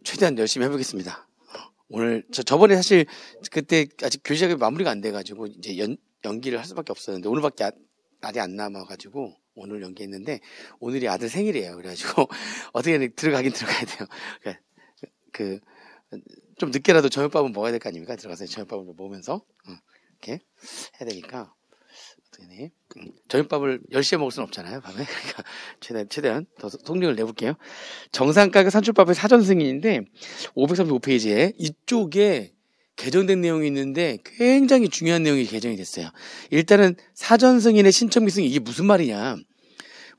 최대한 열심히 해보겠습니다. 오늘 저번에 사실 그때 아직 교시작이 마무리가 안 돼가지고 이제 연기를 할 수밖에 없었는데 오늘밖에 날이 안 남아가지고 오늘 연기했는데 오늘이 아들 생일이에요. 그래가지고 어떻게 들어가긴 들어가야 돼요. 그러니까 좀 늦게라도 저녁밥은 먹어야 될 거 아닙니까? 들어가서 저녁밥을 먹으면서 이렇게 해야 되니까 어떻게 저녁밥을 10시에 먹을 수는 없잖아요. 밤에. 그러니까 최대한 더 속력을 내볼게요. 정상가격 산출밥의 사전 승인인데 535페이지에 이쪽에 개정된 내용이 있는데 굉장히 중요한 내용이 개정이 됐어요. 일단은 사전 승인의 신청 미승인 이게 무슨 말이냐?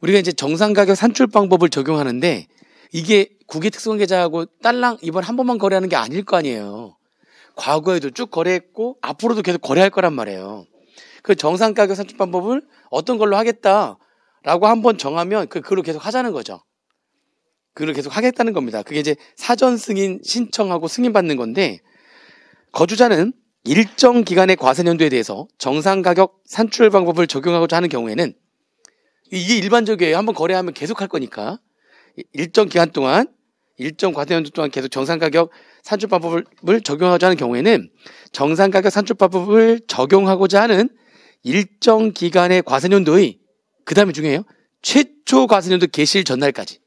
우리가 이제 정상가격 산출 방법을 적용하는데 이게 국외특수관계자하고 딸랑 이번 한 번만 거래하는 게 아닐 거 아니에요. 과거에도 쭉 거래했고 앞으로도 계속 거래할 거란 말이에요. 그 정상가격 산출 방법을 어떤 걸로 하겠다라고 한번 정하면 그걸로 계속 하자는 거죠. 그걸 계속 하겠다는 겁니다. 그게 이제 사전 승인 신청하고 승인받는 건데 거주자는 일정 기간의 과세연도에 대해서 정상가격 산출 방법을 적용하고자 하는 경우에는 이게 일반적이에요. 한번 거래하면 계속 할 거니까 일정 기간 동안 일정 과세연도 동안 계속 정상가격 산출 방법을 적용하고자 하는 경우에는 정상가격 산출 방법을 적용하고자 하는 일정 기간의 과세연도의 그 다음에 중요해요. 최초 과세연도 개시일 전날까지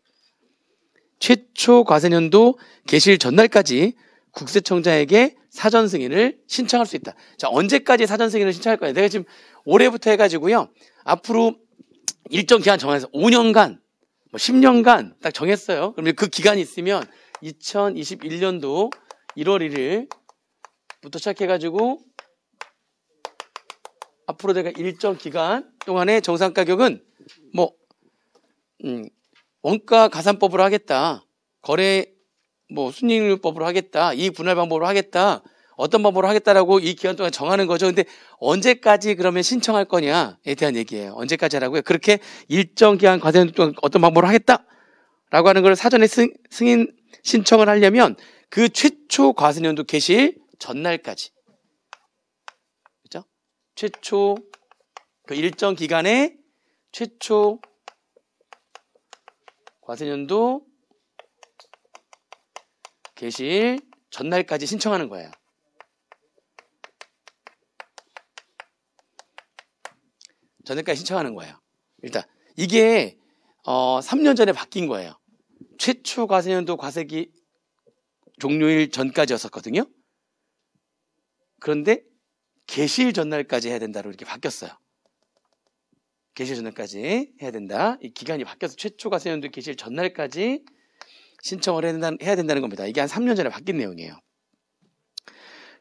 최초 과세연도 개시일 전날까지 국세청자에게 사전 승인을 신청할 수 있다. 자, 언제까지 사전 승인을 신청할 거냐? 내가 지금 올해부터 해가지고요. 앞으로 일정 기간 정해서 5년간, 10년간 딱 정했어요. 그러면 그 기간이 있으면 2021년도 1월 1일부터 시작해가지고 앞으로 내가 일정 기간 동안의 정상가격은 원가 가산법으로 하겠다. 거래 순이율법으로 하겠다. 이익 분할 방법으로 하겠다. 어떤 방법으로 하겠다라고 이 기간 동안 정하는 거죠. 근데 언제까지 그러면 신청할 거냐에 대한 얘기예요. 언제까지 하라고요? 그렇게 일정 기간 과세연도 동안 어떤 방법으로 하겠다라고 하는 걸 사전에 승인 신청을 하려면 그 최초 과세연도 개시일 전날까지. 그렇죠? 최초 그 일정 기간의 최초 과세연도 개시일 전날까지 신청하는 거예요. 전날까지 신청하는 거예요. 일단 이게 3년 전에 바뀐 거예요. 최초 과세연도 과세기 종료일 전까지였었거든요. 그런데 개시일 전날까지 해야 된다로 이렇게 바뀌었어요. 개시일 전날까지 해야 된다. 이 기간이 바뀌어서 최초 과세연도 개시일 전날까지 신청을 해야 된다는 겁니다. 이게 한 3년 전에 바뀐 내용이에요.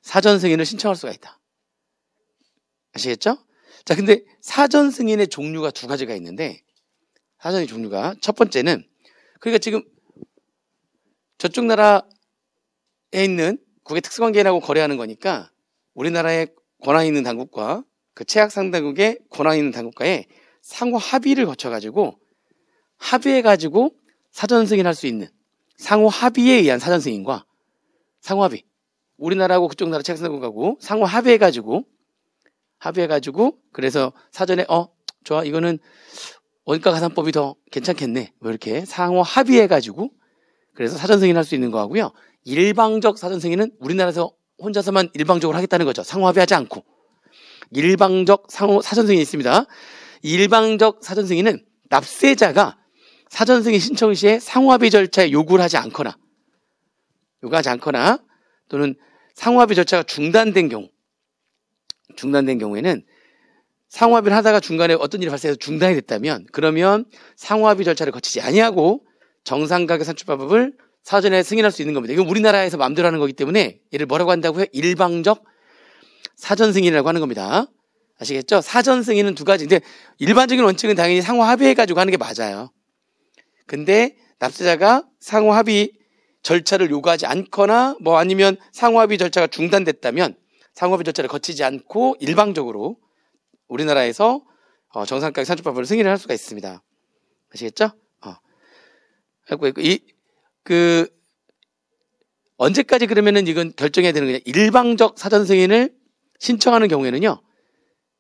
사전 승인을 신청할 수가 있다. 아시겠죠? 자, 근데 사전 승인의 종류가 두 가지가 있는데 사전의 종류가 첫 번째는 그러니까 지금 저쪽 나라에 있는 국외 특수관계인하고 거래하는 거니까 우리나라의 권한 있는 당국과 그 최악 상당국의 권한 있는 당국과의 상호 합의를 거쳐가지고 합의해가지고 사전 승인할 수 있는 상호 합의에 의한 사전 승인과 상호 합의 우리나라하고 그쪽 나라 최악 상당국하고 상호 합의해가지고 그래서 사전에 좋아 이거는 원가 가산법이 더 괜찮겠네 뭐 이렇게 상호 합의해가지고 그래서 사전 승인할 수 있는 거하고요. 일방적 사전 승인은 우리나라에서 혼자서만 일방적으로 하겠다는 거죠. 상호 합의하지 않고 일방적 사전 승인이 있습니다. 일방적 사전 승인은 납세자가 사전 승인 신청 시에 상호 합의 절차에 요구하지 않거나 또는 상호 합의 절차가 중단된 경우에는 상호 합의를 하다가 중간에 어떤 일이 발생해서 중단이 됐다면 그러면 상호 합의 절차를 거치지 아니하고 정상가격 산출방법을 사전에 승인할 수 있는 겁니다. 이건 우리나라에서 마음대로 하는 거기 때문에 얘를 뭐라고 한다고요? 일방적 사전 승인이라고 하는 겁니다. 아시겠죠? 사전 승인은 두 가지. 근데 일반적인 원칙은 당연히 상호 합의해가지고 하는 게 맞아요. 근데 납세자가 상호 합의 절차를 요구하지 않거나 아니면 상호 합의 절차가 중단됐다면 상호 합의 절차를 거치지 않고 일방적으로 우리나라에서 정상가격 산출방법을 승인을 할 수가 있습니다. 아시겠죠? 언제까지 그러면은 이건 결정해야 되는 거냐? 일방적 사전 승인을 신청하는 경우에는요,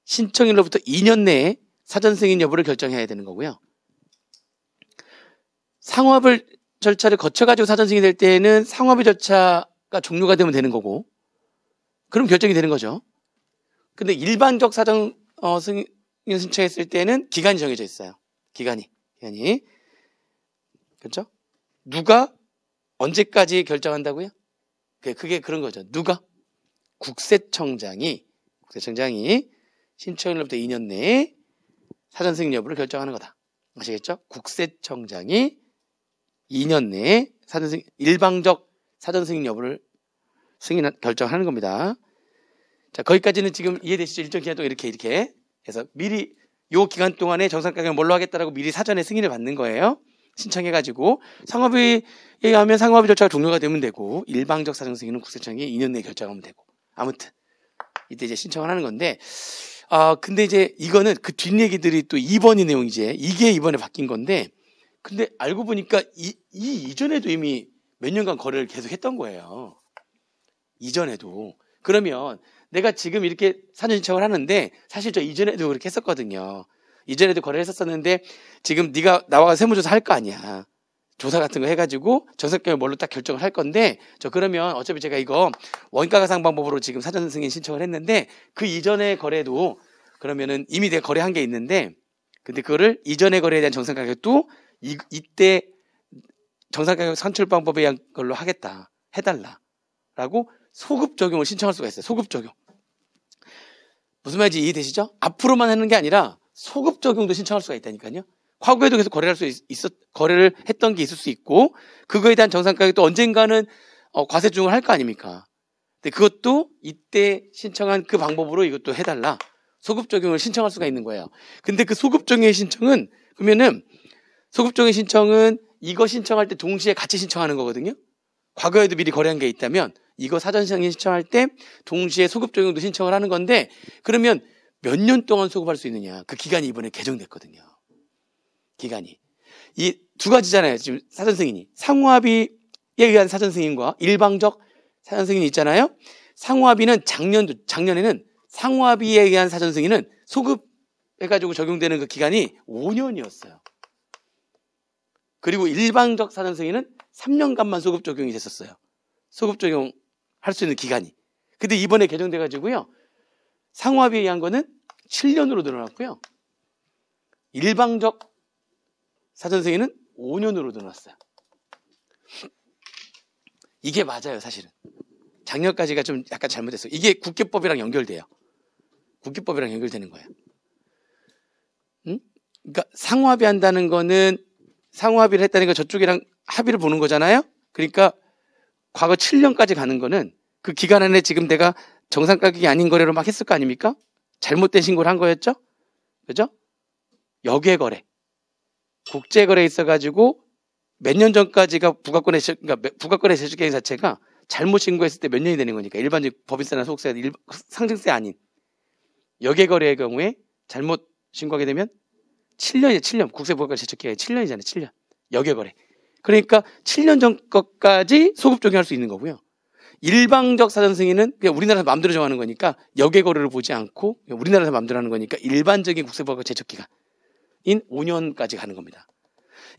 신청일로부터 2년 내에 사전 승인 여부를 결정해야 되는 거고요. 상호합을 절차를 거쳐가지고 사전 승인이 될 때에는 상호합의 절차가 종료가 되면 되는 거고, 그럼 결정이 되는 거죠. 근데 일반적 사전 승인 신청했을 때는 기간이 정해져 있어요. 기간이. 그렇죠? 누가 언제까지 결정한다고요? 그게 그런 거죠. 누가? 국세청장이 신청일로부터 2년 내에 사전 승인 여부를 결정하는 거다. 아시겠죠? 국세청장이 2년 내에 일방적 사전 승인 여부를 결정하는 겁니다. 자, 거기까지는 지금 이해되시죠? 일정 기간 동안 이렇게 해서 미리 요 기간 동안에 정상가격을 뭘로 하겠다라고 미리 사전에 승인을 받는 거예요. 신청해가지고 상호합의에 의하면 상호합의 절차가 종료가 되면 되고, 일방적 사전 승인은 국세청이 2년 내에 결정하면 되고, 아무튼 이때 이제 신청을 하는 건데, 근데 이제 이거는 그 뒷얘기들이 또 2번의 내용이지, 이게 이번에 바뀐 건데, 근데 알고 보니까 이전에도 이미 몇 년간 거래를 계속 했던 거예요. 이전에도. 그러면 내가 지금 이렇게 사전 신청을 하는데, 사실 저 이전에도 그렇게 했었거든요. 이전에도 거래를 했었었는데, 지금 네가 나와 세무조사 할 거 아니야. 조사 같은 거 해가지고 정상가격을 뭘로 딱 결정을 할 건데, 그러면 어차피 제가 이거 원가 가상 방법으로 지금 사전 승인 신청을 했는데, 그 이전의 거래도 그러면은 이미 내가 거래한 게 있는데, 근데 그거를 이전의 거래에 대한 정상가격도 이때 정상가격 산출 방법에 의한 걸로 하겠다, 해달라라고 소급 적용을 신청할 수가 있어요. 소급 적용. 무슨 말인지 이해되시죠? 앞으로만 하는 게 아니라 소급 적용도 신청할 수가 있다니까요. 과거에도 계속 거래를 했던 게 있을 수 있고, 그거에 대한 정상가격도 언젠가는 과세중을 할 거 아닙니까? 근데 그것도 이때 신청한 그 방법으로 이것도 해달라. 소급 적용을 신청할 수가 있는 거예요. 근데 그 소급 적용의 신청은, 그러면은 소급 적용의 신청은 이거 신청할 때 동시에 같이 신청하는 거거든요. 과거에도 미리 거래한 게 있다면 이거 사전 승인 신청할 때 동시에 소급 적용도 신청을 하는 건데, 그러면 몇 년 동안 소급할 수 있느냐? 그 기간이 이번에 개정됐거든요. 기간이. 이 두 가지잖아요. 지금 사전 승인이. 상호합의에 의한 사전 승인과 일방적 사전 승인이 있잖아요. 상호합의는 작년에는 상호합의에 의한 사전 승인은 소급해가지고 적용되는 그 기간이 5년이었어요. 그리고 일방적 사전 승인은 3년간만 소급 적용이 됐었어요. 소급 적용할 수 있는 기간이. 근데 이번에 개정돼가지고요, 상호합의에 의한 거는 7년으로 늘어났고요, 일방적 사전 승인은 5년으로 늘어났어요. 이게 맞아요, 사실은. 작년까지가 좀 약간 잘못됐어요. 이게 국계법이랑 연결돼요. 국계법이랑 연결되는 거예요. 응? 그러니까 상호합의 한다는 거는, 상호합의를 했다는 건 저쪽이랑 합의를 보는 거잖아요. 그러니까 과거 7년까지 가는 거는 그 기간 안에 지금 내가 정상가격이 아닌 거래로 막 했을 거 아닙니까? 잘못된 신고를 한 거였죠? 그죠? 역외거래. 국제거래에 있어가지고 몇 년 전까지가 부가권의 제출기간 자체가 잘못 신고했을 때 몇 년이 되는 거니까, 일반적 법인세나 소득세, 상증세 아닌 역외거래의 경우에 잘못 신고하게 되면 7년이에요. 7년. 국세부가권 제출기간이 7년이잖아요. 7년. 역외거래. 그러니까 7년 전 것까지 소급 적용할 수 있는 거고요. 일방적 사전 승인은 그냥 우리나라에서 마음대로 정하는 거니까, 역외거래를 보지 않고 우리나라에서 마음대로 하는 거니까 일반적인 국세부가권 제출기간인 5년까지 가는 겁니다.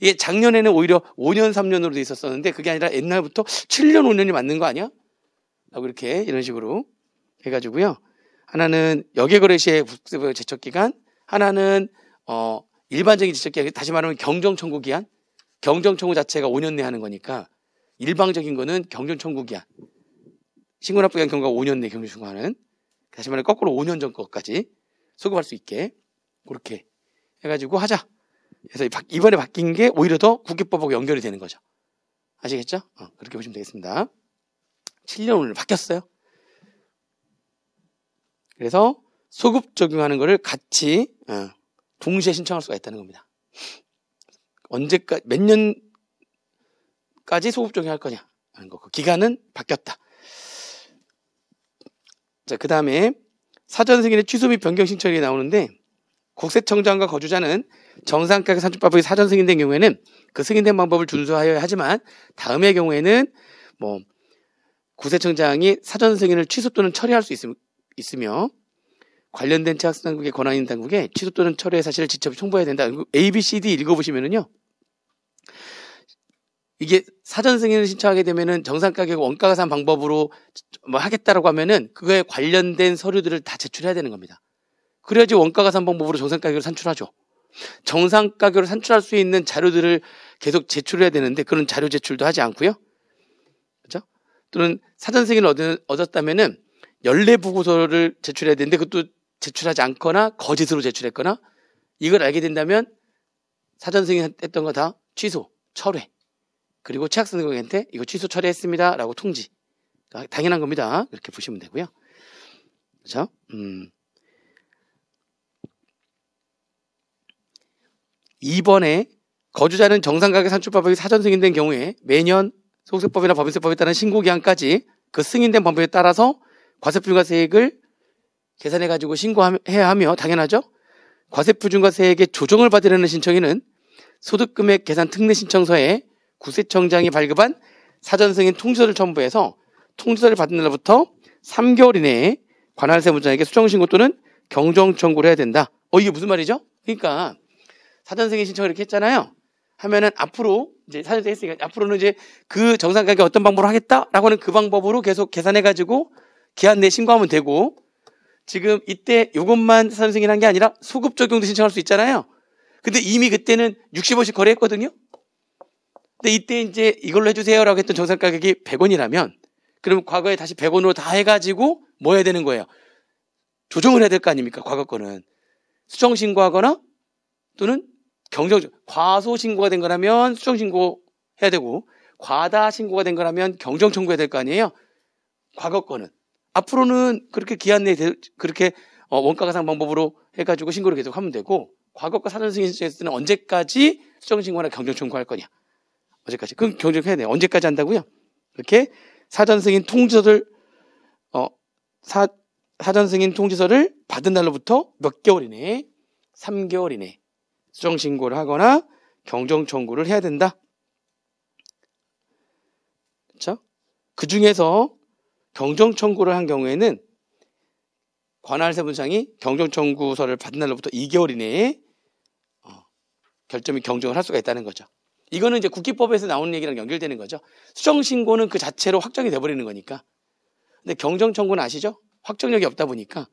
이게 작년에는 오히려 5년, 3년으로 돼 있었었는데, 그게 아니라 옛날부터 7년, 5년이 맞는 거 아니야? 라고 이렇게 이런 식으로 해가지고요. 하나는 역외거래 시의 국세부가권 제출기간, 하나는 일반적인 제출기간, 다시 말하면 경정청구 기한. 경정청구 자체가 5년 내에 하는 거니까, 일방적인 거는 경정청구 기한. 신고납부기한 경과가 5년 내 경정청구하는, 다시 말하면 거꾸로 5년 전 것까지 소급할 수 있게 그렇게 해가지고 하자. 그래서 이번에 바뀐 게 오히려 더 국계법하고 연결이 되는 거죠. 아시겠죠? 그렇게 보시면 되겠습니다. 7년 오늘 바뀌었어요. 그래서 소급 적용하는 거를 같이 동시에 신청할 수가 있다는 겁니다. 언제까지, 몇 년까지 소급 적용할 거냐 하는 거. 그 기간은 바뀌었다. 자, 그 다음에 사전 승인의 취소 및 변경 신청이 나오는데, 국세청장과 거주자는 정상가격 산출법이 사전 승인된 경우에는 그 승인된 방법을 준수하여야 하지만, 다음의 경우에는 국세청장이 사전 승인을 취소 또는 처리할 수 있으며, 관련된 체학당국의 권한 있는 당국에 취소 또는 처리의 사실을 직접 통보해야 된다. A, B, C, D 읽어보시면은요, 이게 사전 승인을 신청하게 되면은 정상 가격 원가 가산 방법으로 뭐 하겠다라고 하면은 그거에 관련된 서류들을 다 제출해야 되는 겁니다. 그래야지 원가 가산 방법으로 정상 가격을 산출하죠. 정상 가격을 산출할 수 있는 자료들을 계속 제출해야 되는데 그런 자료 제출도 하지 않고요. 그렇죠? 또는 사전 승인을 얻었다면은 연례 보고서를 제출해야 되는데 그것도 제출하지 않거나 거짓으로 제출했거나 이걸 알게 된다면 사전 승인했던 거 다 취소, 철회. 그리고 최악선생님한테 이거 취소 처리했습니다 라고 통지. 당연한 겁니다. 이렇게 보시면 되고요. 그렇죠? 이번에 거주자는 정상가격 산출법이 사전 승인된 경우에 매년 소득세법이나 법인세법에 따른 신고기한까지 그 승인된 범위에 따라서 과세표준과세액을 계산해가지고 신고해야 하며 당연하죠. 과세표준과세액의 조정을 받으려는 신청인은 소득금액 계산 특례 신청서에 구세청장이 발급한 사전 승인 통지서를 첨부해서 통지서를 받은 날부터 3개월 이내에 관할 세무장에게 수정신고 또는 경정 청구를 해야 된다. 이게 무슨 말이죠? 그러니까 사전 승인 신청을 이렇게 했잖아요. 하면은 앞으로 이제 사전 승인 했으니까 앞으로는 이제 그 정상 가격 어떤 방법으로 하겠다라고 하는 그 방법으로 계속 계산해가지고 기한 내에 신고하면 되고 지금 이때 이것만 사전 승인한 게 아니라 소급 적용도 신청할 수 있잖아요. 근데 이미 그때는 60원씩 거래했거든요. 근데 이때 이제 이걸로 해주세요라고 했던 정상 가격이 100원이라면 그럼 과거에 다시 100원으로 다 해가지고 뭐 해야 되는 거예요? 조정을 해야 될 거 아닙니까? 과거 거는 수정 신고하거나 또는 과소 신고가 된 거라면 수정 신고 해야 되고 과다 신고가 된 거라면 경정 청구해야 될 거 아니에요? 과거 거는 앞으로는 그렇게 기한 내에 그렇게 원가 가산 방법으로 해가지고 신고를 계속 하면 되고 과거 거 사전 승인 신청에서는 언제까지 수정 신고나 경정 청구할 거냐? 언제까지? 그럼 경정해야 돼요. 언제까지 한다고요? 이렇게 사전 승인 통지서를 사전 승인 통지서를 받은 날로부터 몇 개월 이내에 3개월 이내에 수정 신고를 하거나 경정 청구를 해야 된다. 그렇죠? 그 중에서 경정 청구를 한 경우에는 관할 세무장이 경정 청구서를 받은 날로부터 2개월 이내에 결정 및 경정을 할 수가 있다는 거죠. 이거는 이제 국기법에서 나오는 얘기랑 연결되는 거죠. 수정 신고는 그 자체로 확정이 돼버리는 거니까. 근데 경정 청구는 아시죠? 확정력이 없다 보니까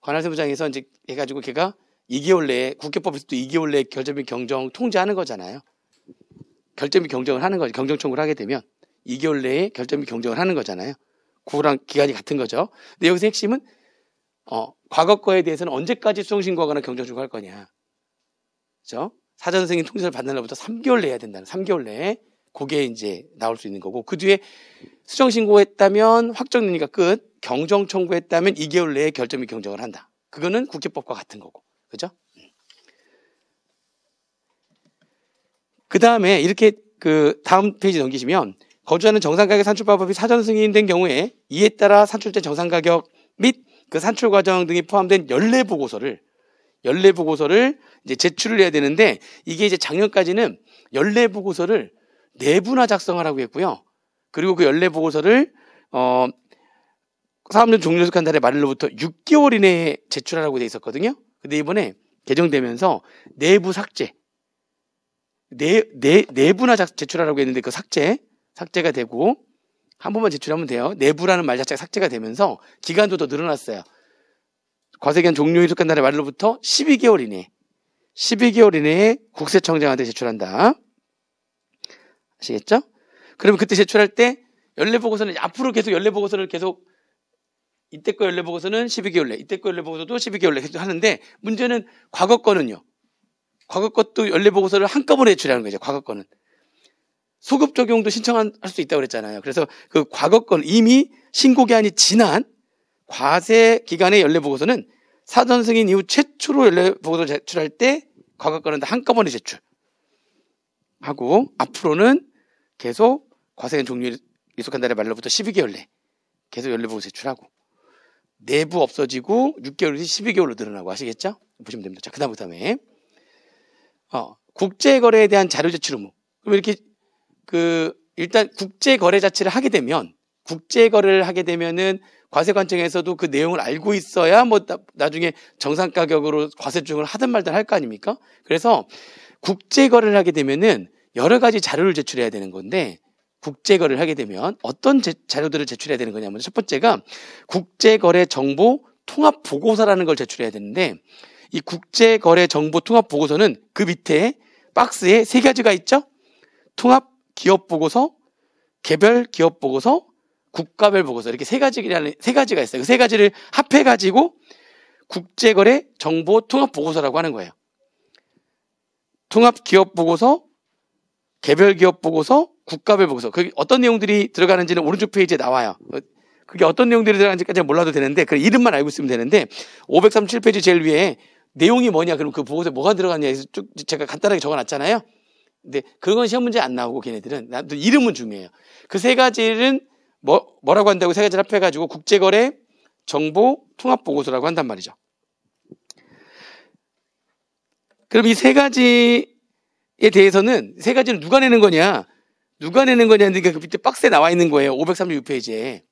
관할 세무장에서 이제 해가지고 걔가 2개월 내에 국기법에서도 2개월 내에 결정 및 경정 통지하는 거잖아요. 결정 및 경정을 하는 거죠. 경정 청구를 하게 되면 2개월 내에 결정 및 경정을 하는 거잖아요. 그거랑 기간이 같은 거죠. 근데 여기서 핵심은 과거 거에 대해서는 언제까지 수정 신고하거나 경정 청구할 거냐. 그렇죠? 사전 승인 통지서를 받는 날부터 3개월 내야 된다는 3개월 내에 그게 이제 나올 수 있는 거고 그 뒤에 수정 신고했다면 확정되니까 끝. 경정 청구했다면 2개월 내에 결정 및 경정을 한다. 그거는 국기법과 같은 거고. 그죠? 그 다음에 이렇게 그 다음 페이지 넘기시면 거주하는 정상가격 산출법이 사전 승인된 경우에 이에 따라 산출된 정상가격 및 그 산출 과정 등이 포함된 연례 보고서를 이제 제출을 해야 되는데 이게 이제 작년까지는 연례 보고서를 내부나 작성하라고 했고요. 그리고 그 연례 보고서를 사업년 종료 속한 달의 말로부터 6개월 이내에 제출하라고 돼 있었거든요. 근데 이번에 개정되면서 내부 삭제, 내부나 제출하라고 했는데 그 삭제가 되고 한 번만 제출하면 돼요. 내부라는 말 자체가 삭제가 되면서 기간도 더 늘어났어요. 과세기한 종료일 속한 달의 말로부터 12개월 이내에 국세청장한테 제출한다. 아시겠죠? 그러면 그때 제출할 때 연례보고서는 앞으로 계속 연례보고서를 계속 이때 거 연례보고서는 12개월 내, 이때 거 연례보고서도 12개월 내 계속 하는데 문제는 과거 거는요. 과거 것도 연례보고서를 한꺼번에 제출하는 거죠. 과거 거는. 소급 적용도 신청할 수 있다고 그랬잖아요. 그래서 그 과거 건 이미 신고기한이 지난 과세 기간의 연례보고서는 사전 승인 이후 최초로 연례보고서를 제출할 때 과거 거는 다 한꺼번에 제출하고 앞으로는 계속 과세기간 종료일 속한 달의 말로부터 12개월 내 계속 연례보고서 제출하고 내부 없어지고 6개월이 12개월로 늘어나고 아시겠죠? 보시면 됩니다. 자, 그 다음에 국제거래에 대한 자료 제출 의무. 그럼 이렇게 일단 국제거래 자체를 하게 되면 국제거래를 하게 되면은 과세관청에서도 그 내용을 알고 있어야 뭐 나중에 정상 가격으로 과세 조정을 하든 말든 할 거 아닙니까? 그래서 국제거래를 하게 되면은 여러 가지 자료를 제출해야 되는 건데 국제거래를 하게 되면 어떤 자료들을 제출해야 되는 거냐면 첫 번째가 국제거래 정보 통합 보고서라는 걸 제출해야 되는데 이 국제거래 정보 통합 보고서는 그 밑에 박스에 세 가지가 있죠. 통합 기업 보고서, 개별 기업 보고서, 국가별 보고서 이렇게 세 가지가 있어요. 그 세 가지를 합해 가지고 국제거래 정보 통합 보고서라고 하는 거예요. 통합 기업 보고서, 개별 기업 보고서, 국가별 보고서. 그게 어떤 내용들이 들어가는지는 오른쪽 페이지에 나와요. 그게 어떤 내용들이 들어가는지까지는 몰라도 되는데 그 이름만 알고 있으면 되는데 537페이지 제일 위에 내용이 뭐냐 그럼 그 보고서에 뭐가 들어갔냐 해서 쭉 제가 간단하게 적어놨잖아요. 근데 그건 시험 문제 안 나오고 걔네들은 이름은 중요해요. 그 세 가지는 뭐라고 한다고 세 가지를 합해가지고 국제거래 정보 통합 보고서라고 한단 말이죠. 그럼 이 세 가지에 대해서는 세 가지는 누가 내는 거냐? 누가 내는 거냐니까 그 밑에 박스에 나와 있는 거예요. 536페이지에.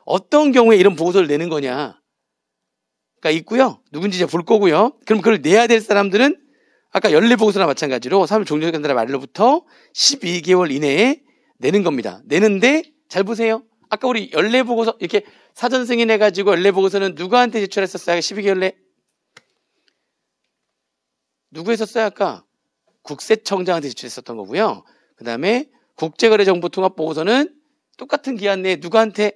어떤 경우에 이런 보고서를 내는 거냐가 있고요. 누군지 이제 볼 거고요. 그럼 그걸 내야 될 사람들은 아까 연례 보고서나 마찬가지로 사무 종료기간날의 만료부터 12개월 이내에 내는 겁니다. 내는데 잘 보세요. 아까 우리 연례 보고서 이렇게 사전 승인해 가지고 연례 보고서는 누구한테 제출했었어요? 12개월 내 누구 했었어요? 아까 국세청장한테 제출했었던 거고요. 그 다음에 국제거래정보통합보고서는 똑같은 기한 내에 누구한테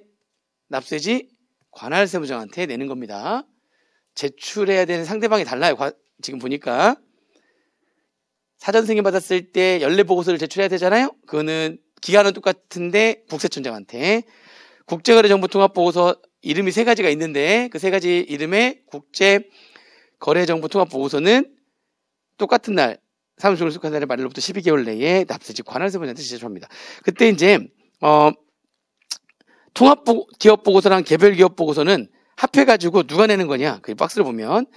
납세지 관할세무장한테 내는 겁니다. 제출해야 되는 상대방이 달라요. 지금 보니까 사전 승인 받았을 때 연례보고서를 제출해야 되잖아요. 그거는 기간은 똑같은데 국세청장한테 국제거래정보통합보고서 이름이 세 가지가 있는데 그 세 가지 이름의 국제거래정보통합보고서는 똑같은 날 사무총을 속한 날의 만료부터 12개월 내에 납세지 관할세무장한테 제출합니다. 그때 이제 통합 기업 보고서랑 개별 기업 보고서는 합해가지고 누가 내는 거냐? 그 박스를 보면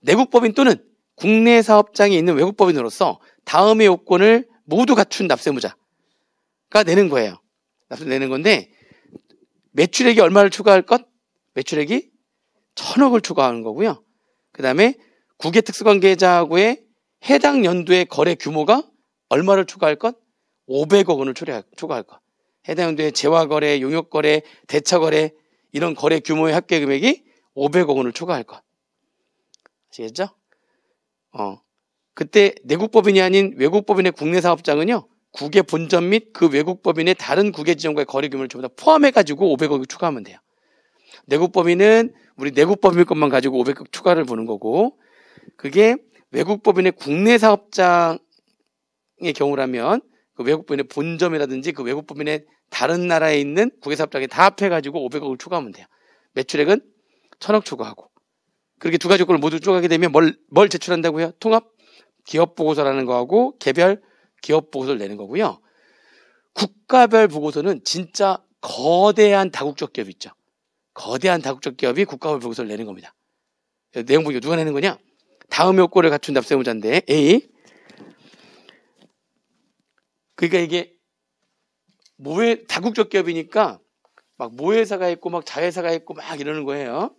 내국법인 또는 국내 사업장에 있는 외국법인으로서 다음의 요건을 모두 갖춘 납세무자가 내는 거예요. 납세 내는 건데 매출액이 얼마를 추가할 것? 매출액이 1,000억을 추가하는 거고요. 그 다음에 국외 특수관계자하고의 해당 연도의 거래 규모가 얼마를 추가할 것? 500억 원을 추가할 것. 해당 연도의 재화거래, 용역거래, 대차거래 이런 거래 규모의 합계 금액이 500억 원을 추가할 것. 아시겠죠? 그때 내국법인이 아닌 외국법인의 국내 사업장은요. 국외 본점 및 그 외국법인의 다른 국외 지점과의 거래 규모를 전부 다 포함해가지고 500억을 추가하면 돼요. 내국법인은 우리 내국법인 것만 가지고 500억 추가를 보는 거고 그게 외국법인의 국내 사업장의 경우라면 그 외국법인의 본점이라든지 그 외국법인의 다른 나라에 있는 국외사업장에 다 합해가지고 500억을 추가하면 돼요. 매출액은 1,000억 추가하고 그렇게 두 가지 요건을 모두 추가하게 되면 뭘 제출한다고요? 통합 기업 보고서라는 거하고 개별 기업 보고서를 내는 거고요. 국가별 보고서는 진짜 거대한 다국적 기업 있죠. 거대한 다국적 기업이 국가별 보고서를 내는 겁니다. 내용 보기가 누가 내는 거냐? 다음 요건을 갖춘 납세무자인데 A. 그러니까 이게 다국적 기업이니까 막 모회사가 있고 막 자회사가 있고 막 이러는 거예요.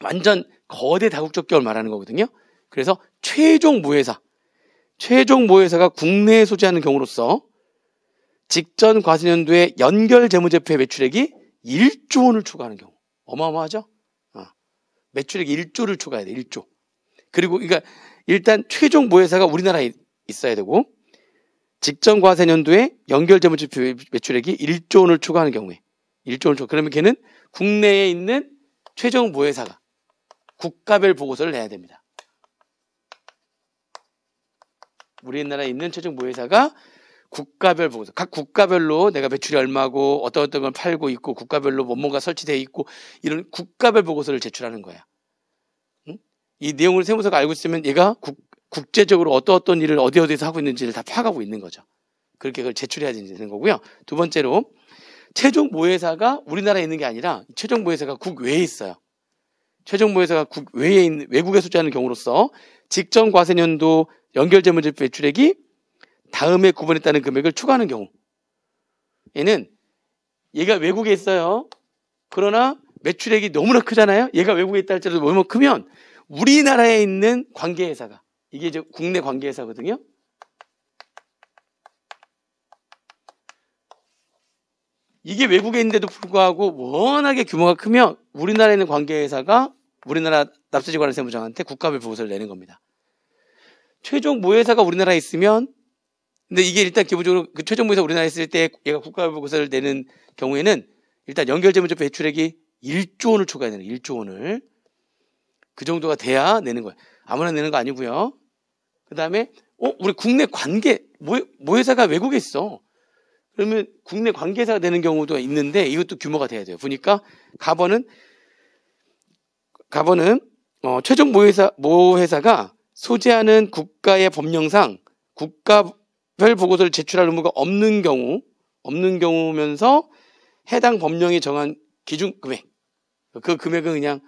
완전 거대 다국적 기업을 말하는 거거든요. 그래서 최종 모회사가 국내에 소재하는 경우로서 직전 과세년도에 연결 재무제표의 매출액이 1조 원을 추가하는 경우. 어마어마하죠? 매출액 1조를 추가해야 돼. 1조. 그리고 그러니까 일단 최종 모회사가 우리나라에 있어야 되고 직전 과세년도에 연결 재무제표 매출액이 1조 원을 추가하는 경우에 1조 원을 그러면 걔는 국내에 있는 최종 모회사가 국가별 보고서를 내야 됩니다. 우리나라에 있는 최종 모회사가 국가별 보고서, 각 국가별로 내가 매출이 얼마고 어떤 걸 팔고 있고 국가별로 뭐가 설치되어 있고 이런 국가별 보고서를 제출하는 거야. 응? 이 내용을 세무서가 알고 있으면 얘가 국제적으로 어떤 일을 어디에서 하고 있는지를 다 파악하고 있는 거죠. 그렇게 그걸 제출해야 되는 거고요. 두 번째로 최종 모회사가 우리나라에 있는 게 아니라 최종 모회사가 국외에 있어요. 최종 모회사가 국외에 있는 외국에 소재하는 경우로서 직전 과세년도 연결 재무제표 매출액이 다음에 구분했다는 금액을 추가하는 경우. 얘가 외국에 있어요. 그러나 매출액이 너무나 크잖아요. 얘가 외국에 있다 할지라도 너무 크면 우리나라에 있는 관계회사가 이게 이제 국내 관계회사거든요. 이게 외국에 있는데도 불구하고 워낙에 규모가 크면 우리나라에 있는 관계회사가 우리나라 납세지관세무장한테 국가별 보고서를 내는 겁니다. 최종 모회사가 우리나라에 있으면, 근데 이게 일단 기본적으로 그 최종 모회사 우리나라에 있을 때 얘가 국가별 보고서를 내는 경우에는 일단 연결재무적 배출액이 1조 원을 초과해야 되는 거예요. 1조 원을. 그 정도가 돼야 내는 거예요. 아무나 내는 거 아니고요. 그 다음에 우리 국내 관계 모회사가 외국에 있어. 그러면 국내 관계사가 되는 경우도 있는데 이것도 규모가 돼야 돼요. 보니까 가번은 최종 모회사가 소재하는 국가의 법령상 국가별 보고서를 제출할 의무가 없는 경우면서 해당 법령이 정한 기준 금액, 그 금액은 그냥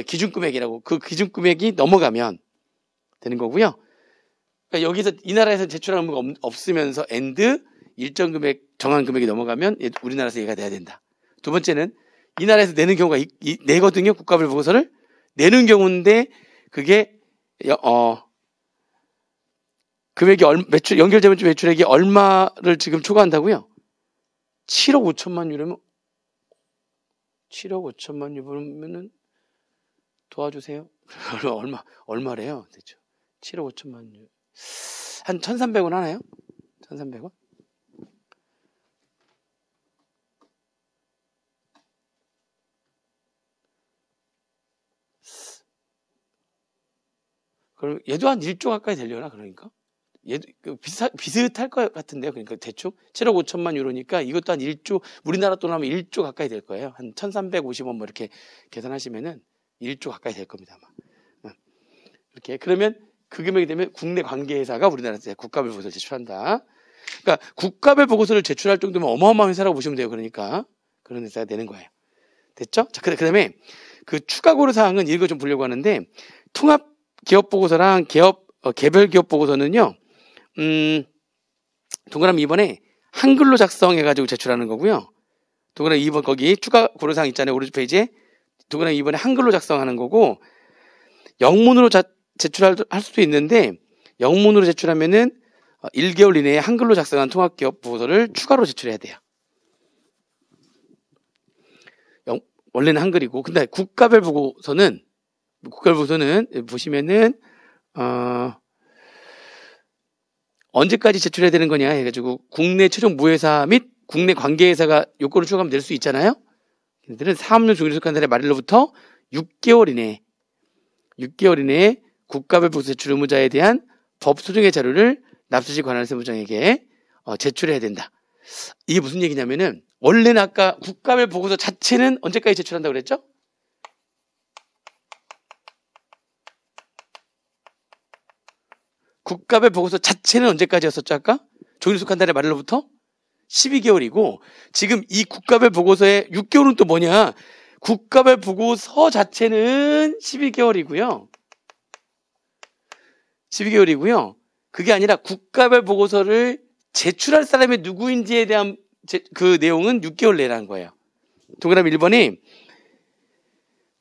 기준 금액이라고, 그 기준 금액이 넘어가면 되는 거고요. 그러니까 여기서 이 나라에서 제출할 의무가 없으면서 일정 금액, 정한 금액이 넘어가면 우리나라에서 얘가 돼야 된다. 두 번째는 이 나라에서 내는 경우가 내거든요. 국가별 보고서를 내는 경우인데 그게 금액이 연결재무적 매출액이 얼마를 지금 초과한다고요? 7억 5천만 유로면 7억 5천만 유로면은 도와주세요. 얼마래요? 대충 7억 5천만 유로 한 1,300원 하나요? 1,300원? 그럼 얘도 한 1조 가까이 되려나 그러니까? 얘도 비슷할 것 같은데요. 그러니까 대충 7억 5천만 유로니까 이것도 한 1조, 우리나라 돈으로 하면 1조 가까이 될 거예요. 한 1,350원 뭐 이렇게 계산하시면은 1조 가까이 될 겁니다. 아마. 이렇게 그러면 그 금액이 되면 국내 관계회사가 우리나라에서 국가별 보고서를 제출한다. 그러니까 국가별 보고서를 제출할 정도면 어마어마한 회사라고 보시면 돼요. 그러니까 그런 회사가 되는 거예요. 됐죠? 자, 그다음에 그 추가 고려 사항은 이거 좀 보려고 하는데 통합 기업 보고서랑 개별 기업 보고서는요. 동그라미 2번에 한글로 작성해가지고 제출하는 거고요. 동그라미 2번 거기 추가 고려사항 있잖아요. 오른쪽 페이지에 동그라미 2번에 한글로 작성하는 거고 영문으로 제출할 수도 있는데 영문으로 제출하면은 1개월 이내에 한글로 작성한 통합기업 보고서를 추가로 제출해야 돼요. 원래는 한글이고 근데 국가별 보고서는 보시면은 언제까지 제출해야 되는 거냐 해가지고 국내 최종 모회사 및 국내 관계회사가 요건을 추가하면 낼 수 있잖아요. 얘들은 사업용 종료소 한 달의 말일로부터 6개월 이내에 국가별 보고서 제출 의무자에 대한 법 소정의 자료를 납세지 관할세무장에게 제출해야 된다. 이게 무슨 얘기냐면은 원래는 아까 국가별 보고서 자체는 언제까지 제출한다고 그랬죠? 국가별 보고서 자체는 언제까지였었죠? 아까? 종료소 한 달의 말일로부터 12개월이고 지금 이 국가별 보고서의 6개월은 또 뭐냐? 국가별 보고서 자체는 12개월이고요. 그게 아니라 국가별 보고서를 제출할 사람이 누구인지에 대한 그 내용은 6개월 내라는 거예요. 동그라미 1번이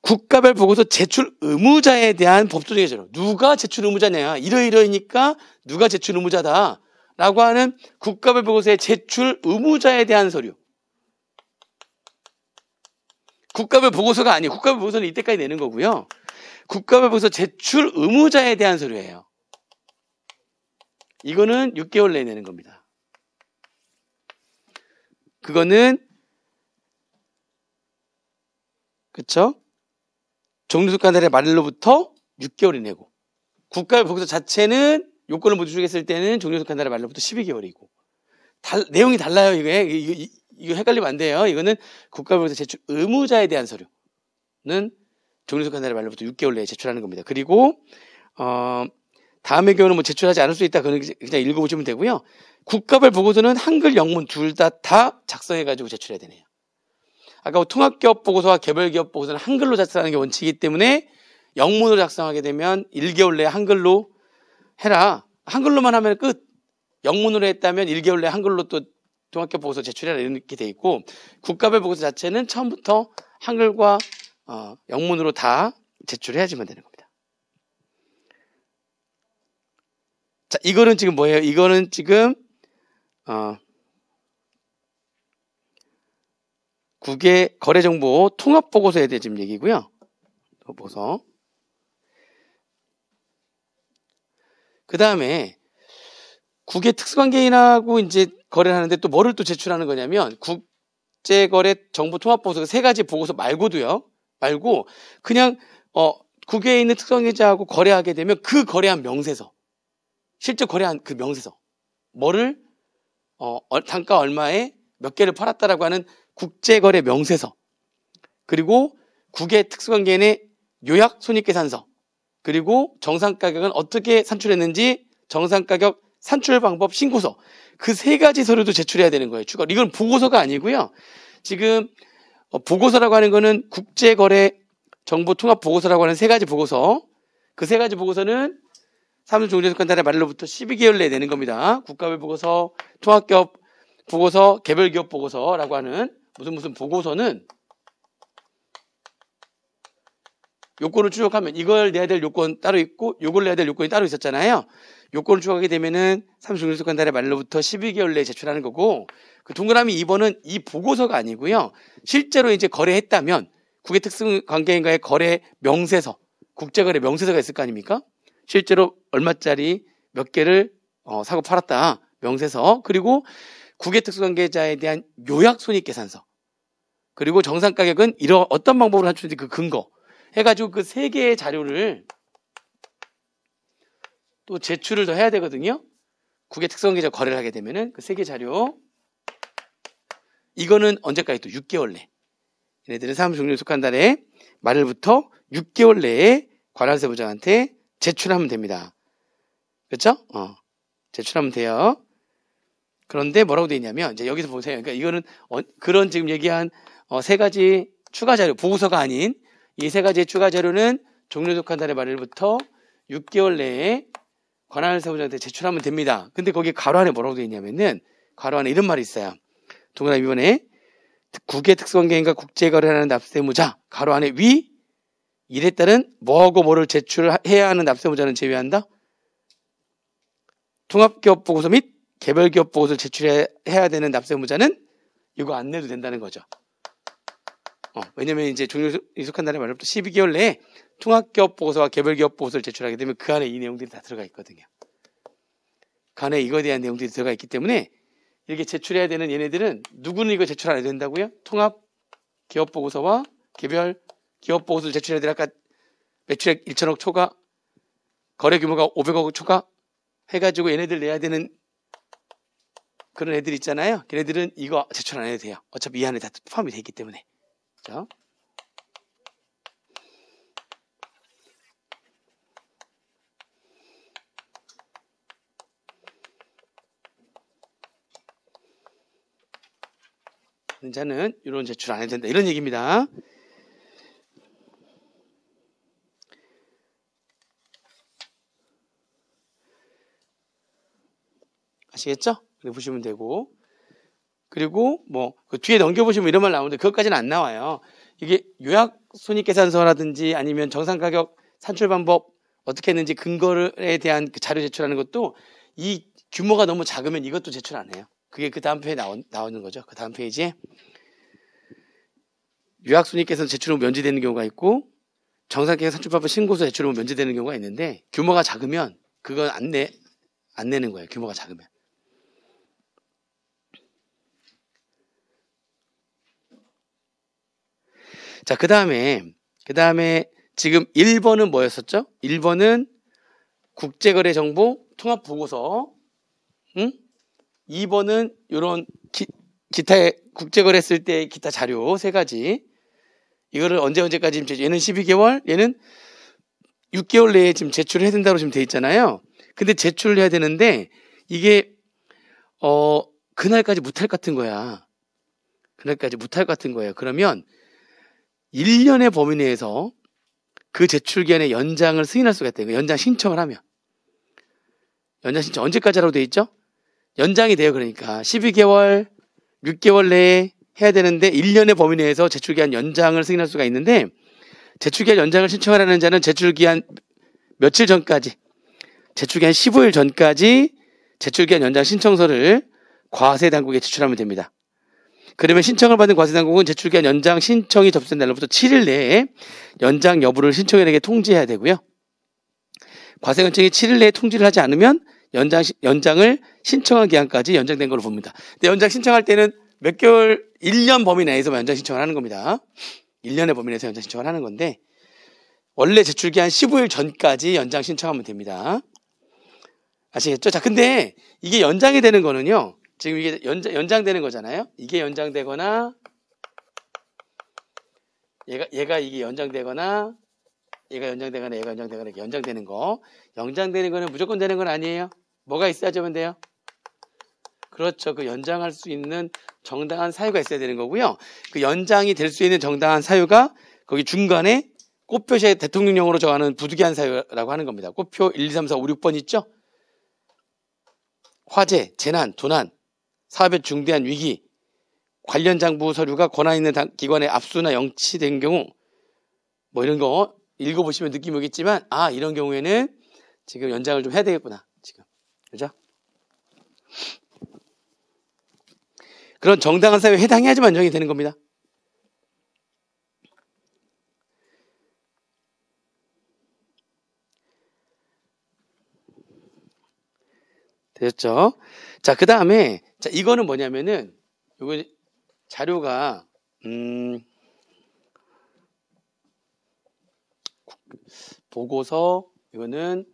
국가별 보고서 제출 의무자에 대한 법조정의 자료. 누가 제출 의무자냐. 이러이러니까 누가 제출 의무자다. 라고 하는 국가별 보고서의 제출 의무자에 대한 서류. 국가별 보고서가 아니에요. 국가별 보고서는 이때까지 내는 거고요. 국가별 보고서 제출 의무자에 대한 서류예요. 이거는 6개월 내에 내는 겁니다. 그거는 그쵸? 종료소 한 달의 말일로부터 6개월이 내고 국가별 보고서 자체는 요건을 모두 주겠을 때는 종료소 한 달의 말일로부터 12개월이고 내용이 달라요. 이거 헷갈리면 안 돼요. 이거는 국가별 보고서 제출 의무자에 대한 서류는 종료소 한 달의 말일로부터 6개월 내에 제출하는 겁니다. 그리고 다음의 경우는 뭐 제출하지 않을 수 있다. 그건 그냥 읽어보시면 되고요. 국가별 보고서는 한글, 영문 둘 다 작성해가지고 제출해야 되네요. 아까 통합기업 보고서와 개별기업 보고서는 한글로 작성하는 게 원칙이기 때문에 영문으로 작성하게 되면 1개월 내에 한글로 해라. 한글로만 하면 끝. 영문으로 했다면 1개월 내에 한글로 또 통합기업 보고서 제출해라 이렇게 돼 있고 국가별 보고서 자체는 처음부터 한글과 영문으로 다 제출해야지만 되는 겁니다. 자, 이거는 지금 뭐예요? 이거는 지금 국외 거래정보 통합보고서에 대해 지금 얘기고요. 보고서. 그 다음에 국외 특수관계인하고 이제 거래를 하는데 또 뭐를 또 제출하는 거냐면 국제거래 정보 통합보고서 세 가지 보고서 말고도요. 말고 그냥 국외에 있는 특수관계자하고 거래하게 되면 그 거래한 명세서, 실제 거래한 그 명세서, 뭐를 단가 얼마에 몇 개를 팔았다라고 하는 국제거래 명세서, 그리고 국외 특수관계인의 요약 손익계산서, 그리고 정상가격은 어떻게 산출했는지 정상가격 산출 방법 신고서, 그 세 가지 서류도 제출해야 되는 거예요. 추가로. 이건 보고서가 아니고요. 지금 보고서라고 하는 거는 국제거래 정보 통합 보고서라고 하는 세 가지 보고서, 그 세 가지 보고서는 사무총재속한 달의 말로부터 12개월 내에 내는 겁니다. 국가별 보고서, 통합기업 보고서, 개별기업 보고서라고 하는 무슨 보고서는 요건을 추적하면 이걸 내야 될 요건 따로 있고 요걸 내야 될 요건이 따로 있었잖아요. 요건을 추적하게 되면은 사무총재속한 달의 말로부터 12개월 내에 제출하는 거고, 그 동그라미 2번은 이 보고서가 아니고요. 실제로 이제 거래했다면 국외 특수관계인과의 거래 명세서, 국제거래 명세서가 있을 거 아닙니까? 실제로 얼마짜리 몇 개를 사고 팔았다 명세서, 그리고 국외 특수관계자에 대한 요약 손익계산서, 그리고 정상가격은 이런 어떤 방법으로 산출했는지 그 근거 해가지고 그 세 개의 자료를 또 제출을 더 해야 되거든요. 국외 특수관계자 거래를 하게 되면은 그 세 개 자료, 이거는 언제까지 또 6개월 내. 얘네들은 사무총재에 속한 달에 말일부터 6개월 내에 관할세부장한테 제출하면 됩니다. 그렇죠? 제출하면 돼요. 그런데 뭐라고 되어 있냐면, 이제 여기서 보세요. 그러니까 이거는 그런 지금 얘기한 세 가지 추가 자료, 보고서가 아닌 이 세 가지의 추가 자료는 종료에 속한 달의 말일부터 6개월 내에 관할세부장한테 제출하면 됩니다. 근데 거기 괄호 안에 뭐라고 되어 있냐면은, 괄호 안에 이런 말이 있어요. 동그라미 2번에 국외 특수관계인과 국제거래하는 납세무자, 괄호 안에 위, 이에 따른 뭐하고 뭐를 제출해야 하는 납세무자는 제외한다. 통합기업 보고서 및 개별기업 보고서를 제출해야 되는 납세무자는 이거 안 내도 된다는 거죠. 왜냐면 이제 종료에 속한 달의 말로부터 12개월 내에 통합기업 보고서와 개별기업 보고서를 제출하게 되면 그 안에 이 내용들이 다 들어가 있거든요. 그 안에 이거에 대한 내용들이 들어가 있기 때문에 이렇게 제출해야 되는 얘네들은 누구는 이거 제출 안 해도 된다고요? 통합기업 보고서와 개별기업 보고서를 제출해야 돼. 아까 매출액 1천억 초과, 거래 규모가 500억 초과 해가지고 얘네들 내야 되는 그런 애들 있잖아요. 걔네들은 이거 제출 안 해도 돼요. 어차피 이 안에 다 포함이 돼 있기 때문에. 그렇죠? 자는 이런 제출 안 해도 된다. 이런 얘기입니다. 아시겠죠? 그렇게 보시면 되고, 그리고 그 뒤에 넘겨보시면 이런 말 나오는데 그것까지는 안 나와요. 이게 요약 손익계산서라든지 아니면 정상가격 산출 방법 어떻게 했는지 근거에 대한 그 자료 제출하는 것도 이 규모가 너무 작으면 이것도 제출 안 해요. 그게 그 다음 페이지에 나오는 거죠. 그 다음 페이지에 요약 손익계산서 제출은 면제되는 경우가 있고, 정상가격 산출 방법 신고서 제출은 면제되는 경우가 있는데, 규모가 작으면 그건 안 내는 거예요. 규모가 작으면. 자, 그 다음에 지금 1번은 뭐였었죠? 1번은 국제거래 정보 통합 보고서, 2번은 이런 기타 국제거래 했을 때 기타 자료 세 가지. 이거를 언제까지 얘는 12개월, 얘는 6개월 내에 지금 제출을 해야 된다고 지금 돼 있잖아요. 근데 제출을 해야 되는데 이게 그날까지 못할 것 같은 거야. 그날까지 못할 것 같은 거예요. 그러면 1년의 범위 내에서 그 제출 기한의 연장을 승인할 수가 있다는 거예요. 연장 신청을 하면. 연장 신청 언제까지 하라고 돼 있죠? 연장이 돼요. 그러니까 12개월, 6개월 내에 해야 되는데 1년의 범위 내에서 제출 기한 연장을 승인할 수가 있는데, 제출 기한 연장을 신청하라는 자는 제출 기한 며칠 전까지, 제출 기한 15일 전까지 제출 기한 연장 신청서를 과세 당국에 제출하면 됩니다. 그러면 신청을 받은 과세당국은 제출기한 연장 신청이 접수된 날로부터 7일 내에 연장 여부를 신청인에게 통지해야 되고요. 과세관청이 7일 내에 통지를 하지 않으면 연장을 신청한 기한까지 연장된 걸로 봅니다. 근데 연장 신청할 때는 몇 개월, 1년 범위 내에서만 연장 신청을 하는 겁니다. 1년의 범위 내에서 연장 신청을 하는 건데 원래 제출기한 15일 전까지 연장 신청하면 됩니다. 아시겠죠? 자, 근데 이게 연장이 되는 거는요. 지금 이게 연장되는 거잖아요. 이게 연장되거나 얘가 이게 연장되거나 얘가 연장되거나 얘가 연장되거나 이렇게 연장되는 거. 연장되는 거는 무조건 되는 건 아니에요. 뭐가 있어야지만 돼요? 그렇죠. 그 연장할 수 있는 정당한 사유가 있어야 되는 거고요. 그 연장이 될 수 있는 정당한 사유가 거기 중간에 꽃표시에 대통령령으로 정하는 부득이한 사유라고 하는 겁니다. 꽃표 1, 2, 3, 4, 5, 6번 있죠? 화재, 재난, 도난, 사업의 중대한 위기, 관련 장부 서류가 권한 있는 기관에 압수나 영치된 경우 뭐 이런 거 읽어보시면 느낌이 오겠지만 이런 경우에는 지금 연장을 좀 해야 되겠구나. 지금. 그죠? 그런 정당한 사유에 해당해야지만 연장이 되는 겁니다. 되셨죠? 자, 그 다음에, 자, 이거는 뭐냐면은, 요거 자료가, 보고서, 이거는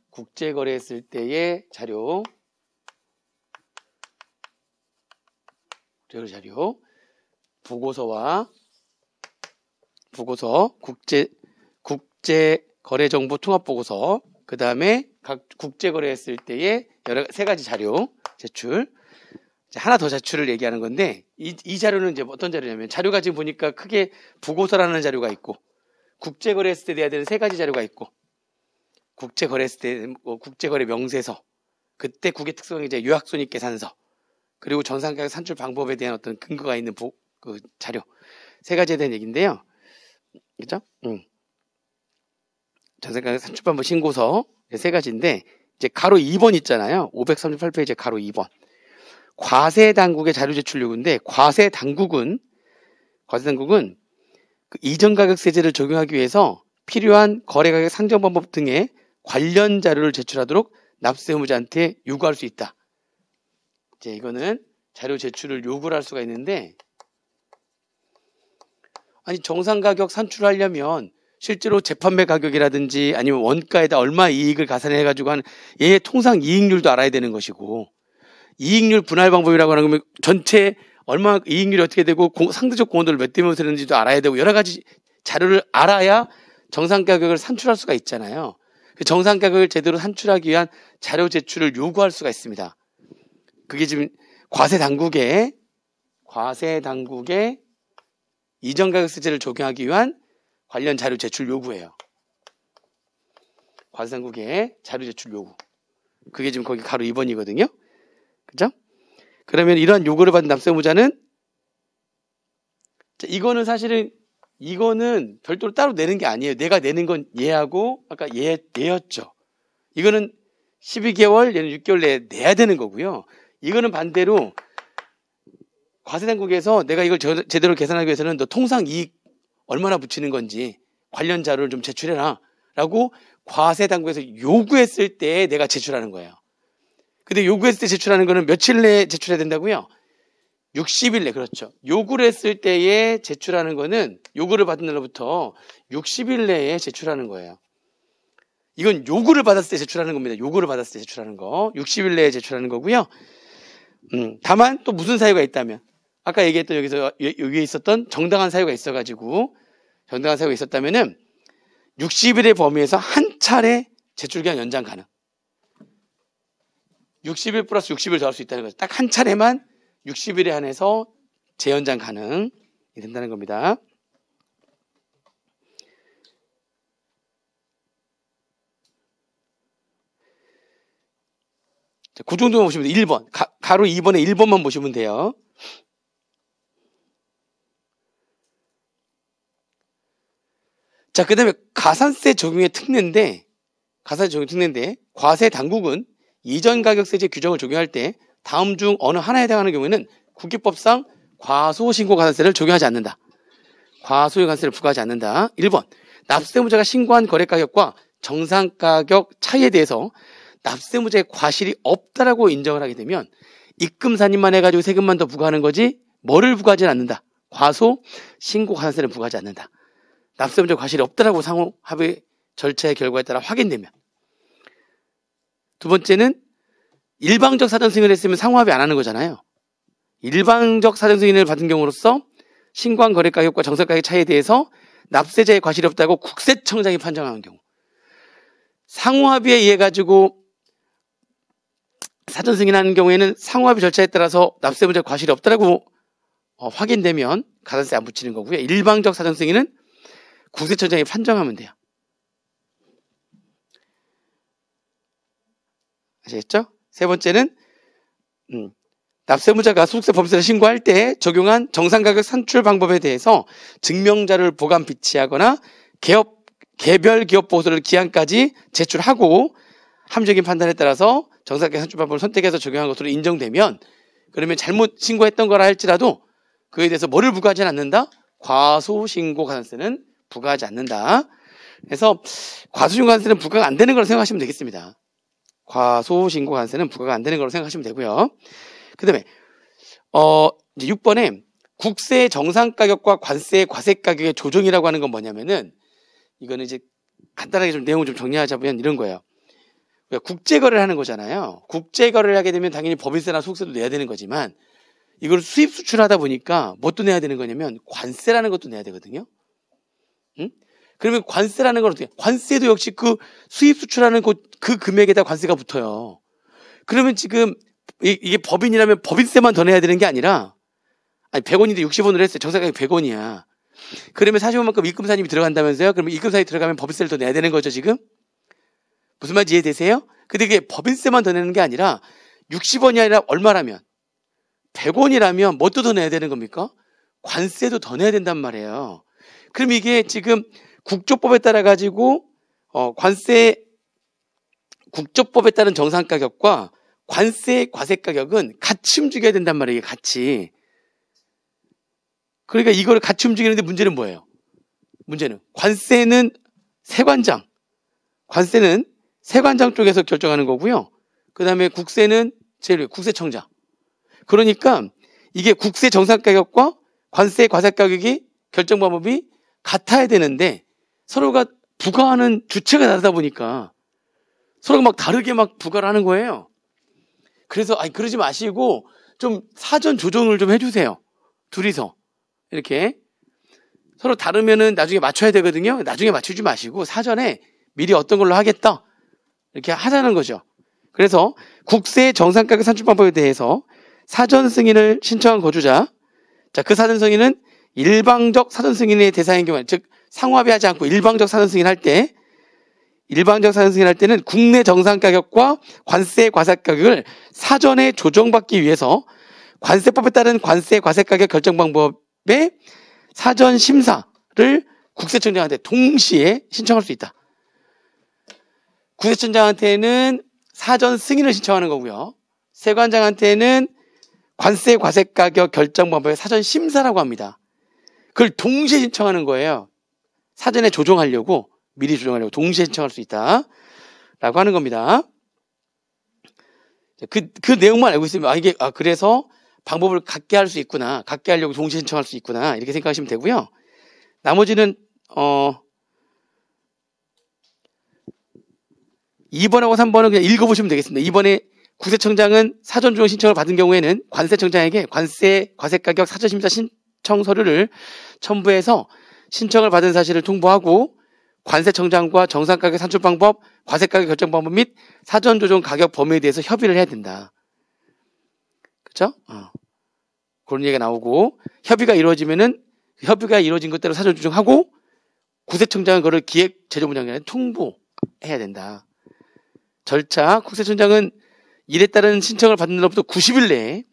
국제거래했을 때의 자료, 보고서, 국제거래정보 통합보고서, 그 다음에 각 국제거래했을 때의 세 가지 자료 제출. 하나 더 제출을 얘기하는 건데, 이 자료는 이제 어떤 자료냐면, 자료가 지금 보니까 크게 보고서라는 자료가 있고, 국제거래했을 때 내야 되는 세 가지 자료가 있고, 국제거래했을 때, 국제거래 명세서, 그때 국의 특성이 이제 요약손익계산서, 그리고 전산가격 산출 방법에 대한 어떤 근거가 있는 그 자료. 세 가지에 대한 얘기인데요. 그죠? 전산가격 산출 방법 신고서, 세 가지인데, 이제 가로 2번 있잖아요. 538페이지 가로 2번. 과세당국의 자료 제출 요구인데, 과세당국은 그 이전가격세제를 적용하기 위해서 필요한 거래가격 상정 방법 등의 관련 자료를 제출하도록 납세 의무자한테 요구할 수 있다. 이제 이거는 자료 제출을 요구를 할 수가 있는데, 아니 정상가격 산출하려면 실제로 재판매 가격이라든지 아니면 원가에다 얼마 이익을 가산해가지고 얘의 통상 이익률도 알아야 되는 것이고, 이익률 분할 방법이라고 하는 거면 전체 얼마 이익률이 어떻게 되고 상대적 공헌도를 몇 대 몇으로 했는지도 알아야 되고 여러 가지 자료를 알아야 정상가격을 산출할 수가 있잖아요. 그 정상가격을 제대로 산출하기 위한 자료 제출을 요구할 수가 있습니다. 그게 지금 과세당국의 이전가격세제를 적용하기 위한 관련 자료 제출 요구예요. 과세당국의 자료 제출 요구. 그게 지금 거기 가로 2번이거든요. 그죠? 그러면 이러한 요구를 받은 납세 의무자는, 이거는 사실은, 이거는 별도로 따로 내는 게 아니에요. 내가 내는 건 얘하고, 아까 얘였죠. 이거는 12개월, 얘는 6개월 내에 내야 되는 거고요. 이거는 반대로, 과세당국에서 내가 이걸 제대로 계산하기 위해서는 너 통상 이익 얼마나 붙이는 건지 관련 자료를 좀 제출해라. 라고 과세당국에서 요구했을 때 내가 제출하는 거예요. 근데 요구했을 때 제출하는 거는 며칠 내에 제출해야 된다고요? 60일 내, 그렇죠. 요구를 했을 때에 제출하는 거는 요구를 받은 날로부터 60일 내에 제출하는 거예요. 이건 요구를 받았을 때 제출하는 겁니다. 요구를 받았을 때 제출하는 거. 60일 내에 제출하는 거고요. 다만 또 무슨 사유가 있다면, 아까 얘기했던 여기에 있었던 정당한 사유가 있어가지고, 정당한 사유가 있었다면은 60일의 범위에서 한 차례 제출기한 연장 가능. 60일 플러스 60일 더 할 수 있다는 거죠. 딱 한 차례만 60일에 한해서 재연장 가능이 된다는 겁니다. 자, 그 정도만 보시면 돼요. 1번. 가로 2번에 1번만 보시면 돼요. 자, 그 다음에 가산세 적용의 특례인데, 과세당국은 이전가격세제 규정을 적용할 때 다음 중 어느 하나에 해당하는 경우에는 국유법상 과소신고가산세를 적용하지 않는다. 과소유가산세를 부과하지 않는다. 1번. 납세무자가 신고한 거래가격과 정상가격 차이에 대해서 납세무자의 과실이 없다라고 인정을 하게 되면 입금산입만 해가지고 세금만 더 부과하는 거지 뭐를 부과하지는 않는다. 과소신고가산세를 부과하지 않는다. 납세무자 과실이 없다라고 상호 합의 절차의 결과에 따라 확인되면. 두 번째는 일방적 사전 승인을 했으면 상호합의 안 하는 거잖아요. 일방적 사전 승인을 받은 경우로서 신고한 거래가격과 정상가격 차이에 대해서 납세자의 과실이 없다고 국세청장이 판정하는 경우. 상호합의에 의해 가지고 사전 승인하는 경우에는 상호합의 절차에 따라서 납세무자 과실이 없다라고 확인되면 가산세 안 붙이는 거고요. 일방적 사전 승인은 국세청장이 판정하면 돼요. 아시겠죠? 세 번째는 납세무자가 소득세 법인세를 신고할 때 적용한 정상가격 산출 방법에 대해서 증명자료를 보관 비치하거나 개별 기업 보고서를 기한까지 제출하고 합리적인 판단에 따라서 정상가격 산출 방법을 선택해서 적용한 것으로 인정되면 그러면 잘못 신고했던 거라 할지라도 그에 대해서 뭐를 부과하지 않는다? 과소신고가산세는 부과하지 않는다. 그래서 과소신고가산세는 부과가 안 되는 걸로 생각하시면 되겠습니다. 과소신고가산세는 부과가 안 되는 걸로 생각하시면 되고요. 그 다음에 이제 6번에 국세 정상가격과 관세 과세가격의 조정이라고 하는 건 뭐냐면은 이거는 이제 간단하게 좀 내용을 좀 정리하자면 이런 거예요. 국제거래를 하는 거잖아요. 국제거래를 하게 되면 당연히 법인세나 소득세도 내야 되는 거지만 이걸 수입 수출하다 보니까 뭣도 내야 되는 거냐면 관세라는 것도 내야 되거든요. 응? 그러면 관세라는 건 어떻게? 관세도 역시 그 수입 수출하는 그 금액에다 관세가 붙어요. 그러면 지금 이게 법인이라면 법인세만 더 내야 되는 게 아니라 아니 100원인데 60원으로 했어요. 정상가격 100원이야. 그러면 40원만큼 입금산입이 들어간다면서요? 그러면 입금산입이 들어가면 법인세를 더 내야 되는 거죠, 지금? 무슨 말인지 이해되세요? 근데 이게 법인세만 더 내는 게 아니라 60원이 아니라 얼마라면? 100원이라면 뭣도 더 내야 되는 겁니까? 관세도 더 내야 된단 말이에요. 그럼 이게 지금 국조법에 따라 가지고 국조법에 따른 정상가격과 관세 과세가격은 같이 움직여야 된단 말이에요. 같이. 그러니까 이걸 같이 움직이는데 문제는 뭐예요? 문제는 관세는 세관장 쪽에서 결정하는 거고요. 그 다음에 국세는 국세청장. 그러니까 이게 국세 정상가격과 관세 과세가격이 결정 방법이 같아야 되는데 서로가 부과하는 주체가 다르다 보니까 서로가 막 다르게 막 부과를 하는 거예요. 그래서 그러지 마시고 좀 사전 조정을 좀 해주세요. 둘이서 이렇게 서로 다르면은 나중에 맞춰야 되거든요. 나중에 맞추지 마시고 사전에 미리 어떤 걸로 하겠다 이렇게 하자는 거죠. 그래서 국세 정상가격 산출 방법에 대해서 사전 승인을 신청한 거주자, 자, 그 사전 승인은 일방적 사전 승인의 대상인 경우, 즉 상호합의하지 않고 일방적 사전 승인할 때는 국내 정상가격과 관세 과세가격을 사전에 조정받기 위해서 관세법에 따른 관세 과세가격 결정 방법의 사전 심사를 국세청장한테 동시에 신청할 수 있다. 국세청장한테는 사전 승인을 신청하는 거고요. 세관장한테는 관세 과세가격 결정 방법의 사전 심사라고 합니다. 그걸 동시에 신청하는 거예요. 사전에 조정하려고, 미리 조정하려고 동시에 신청할 수 있다 라고 하는 겁니다. 그 내용만 알고 있으면 그래서 방법을 같게 할 수 있구나, 같게 하려고 동시에 신청할 수 있구나 이렇게 생각하시면 되고요. 나머지는 2번하고 3번은 그냥 읽어보시면 되겠습니다. 2번에 국세청장은 사전 조정 신청을 받은 경우에는 관세청장에게 관세 과세가격 사전심사 신청 서류를 첨부해서 신청을 받은 사실을 통보하고 관세청장과 정상가격 산출 방법, 과세가격 결정 방법 및 사전 조정 가격 범위에 대해서 협의를 해야 된다. 그렇죠? 그런 얘기가 나오고 협의가 이루어진 것대로 사전 조정하고 국세청장은 그걸 기획재정부장관에 통보해야 된다. 절차, 국세청장은 이에 따른 신청을 받는 날로부터 90일 내에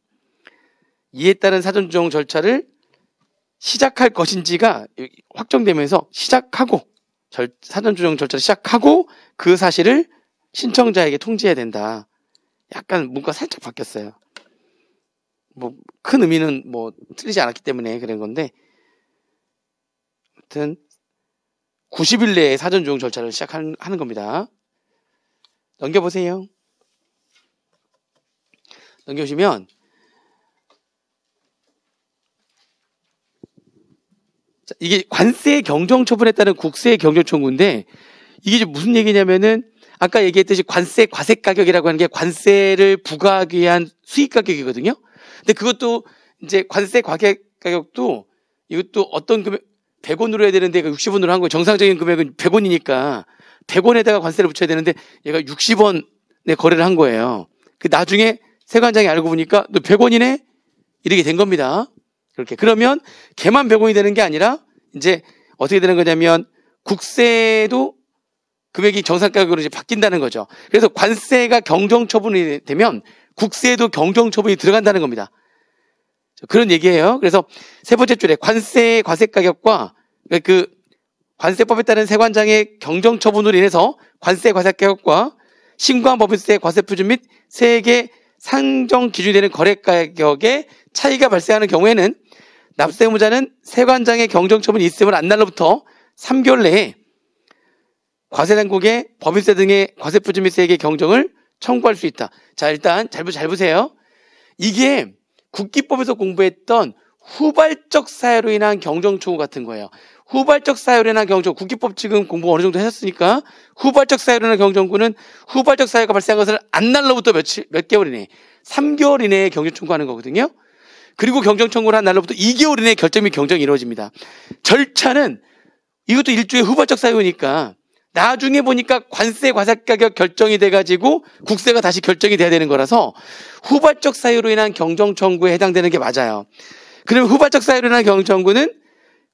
이에 따른 사전 조정 절차를 시작할 것인지가 확정되면서 시작하고 사전 조정 절차를 시작하고 그 사실을 신청자에게 통지해야 된다. 약간 문구가 살짝 바뀌었어요. 뭐 큰 의미는 뭐 틀리지 않았기 때문에 그런 건데, 아무튼 90일 내에 사전 조정 절차를 시작하는 겁니다. 넘겨보세요. 넘겨보시면 자, 이게 관세 경정 처분에 따른 국세 경정 청구인데, 이게 무슨 얘기냐면은 아까 얘기했듯이 관세 과세 가격이라고 하는 게 관세를 부과하기 위한 수익 가격이거든요. 근데 그것도 이제 관세 과세 가격도 이것도 어떤 금액 100원으로 해야 되는데 60원으로 한 거예요. 정상적인 금액은 100원이니까 100원에다가 관세를 붙여야 되는데 얘가 60원에 거래를 한 거예요. 그 나중에 세관장이 알고 보니까 너 100원이네? 이렇게 된 겁니다. 그렇게. 그러면 걔만 100원이 되는 게 아니라 이제 어떻게 되는 거냐면 국세도 금액이 정상가격으로 이제 바뀐다는 거죠. 그래서 관세가 경정처분이 되면 국세도 경정처분이 들어간다는 겁니다. 그런 얘기예요. 그래서 세 번째 줄에 관세 과세가격과 그 관세법에 따른 세관장의 경정처분으로 인해서 관세 과세가격과 신고한 법인세 과세표준 및 세액의 상정 기준이 되는 거래가격에 차이가 발생하는 경우에는 납세의무자는 세관장의 경정처분이 있음을 안 날로부터 3개월 내에 과세당국에 법인세 등의 과세표준 및 세액의 경정을 청구할 수 있다. 자, 일단 잘 보세요. 이게 국기법에서 공부했던 후발적 사유로 인한 경정청구 같은 거예요. 후발적 사유로 인한 경정, 국기법 지금 공부 어느 정도 하셨으니까 후발적 사유로 인한 경정구는 후발적 사유가 발생한 것을 안 날로부터 몇 개월 이내, 3개월 이내에 경정 청구하는 거거든요. 그리고 경정 청구를 한 날로부터 2개월 이내에 결정 및 경정이 이루어집니다. 절차는 이것도 일종의 후발적 사유니까 나중에 보니까 관세 과세가격 결정이 돼가지고 국세가 다시 결정이 돼야 되는 거라서 후발적 사유로 인한 경정 청구에 해당되는 게 맞아요. 그러면 후발적 사유로 인한 경정 청구는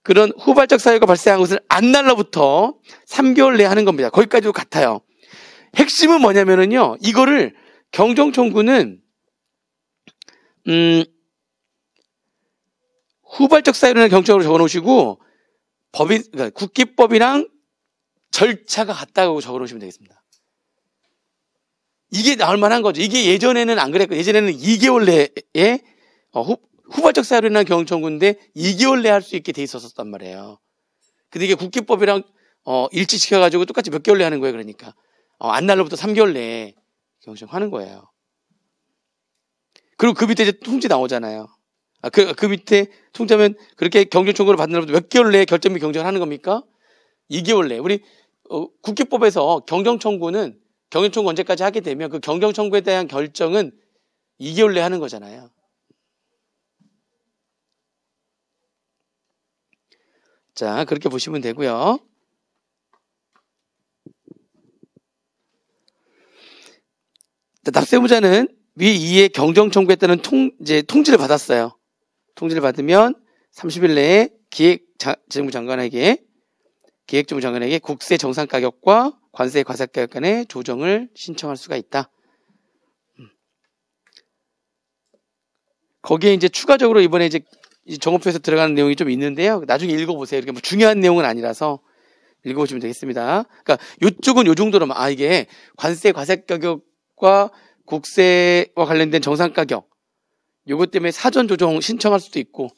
그런 후발적 사유가 발생한 것을 안 날로부터 3개월 내에 하는 겁니다. 거기까지도 같아요. 핵심은 뭐냐면은요, 이거를 경정 청구는 후발적 사유로 인한 경정으로 적어놓으시고 그러니까 국기법이랑 절차가 같다고 적어놓으시면 되겠습니다. 이게 나올 만한 거죠. 이게 예전에는 안 그랬고, 예전에는 2개월 내에 후발적 사유로 인한 경정 청구인데 2개월 내에 할 수 있게 돼 있었단 말이에요. 근데 이게 국기법이랑 일치시켜가지고 똑같이 몇 개월 내에 하는 거예요. 그러니까 안 날로부터 3개월 내에 경정하는 거예요. 그리고 그 밑에 이제 통지 나오잖아요. 그 밑에 통지하면 그렇게 경정 청구를 받는 날부터 몇 개월 내에 결정 및 경정을 하는 겁니까? 2개월 내에. 우리 국기법에서 경정 청구는 경정 청구 언제까지 하게 되면 그 경정 청구에 대한 결정은 2개월 내에 하는 거잖아요. 자, 그렇게 보시면 되고요. 납세의무자는 위 2의 경정 청구에 따른 통지를 받았어요. 통지를 받으면 30일 내에 기획재무장관에게 국세 정상 가격과 관세 과세 가격 간의 조정을 신청할 수가 있다. 거기에 이제 추가적으로 이번에 이제 정업표에서 들어가는 내용이 좀 있는데요. 나중에 읽어보세요. 이렇게 뭐 중요한 내용은 아니라서 읽어보시면 되겠습니다. 그러니까 이쪽은 요 정도로만, 이게 관세 과세 가격과 국세와 관련된 정상 가격, 요것 때문에 사전 조정 신청할 수도 있고,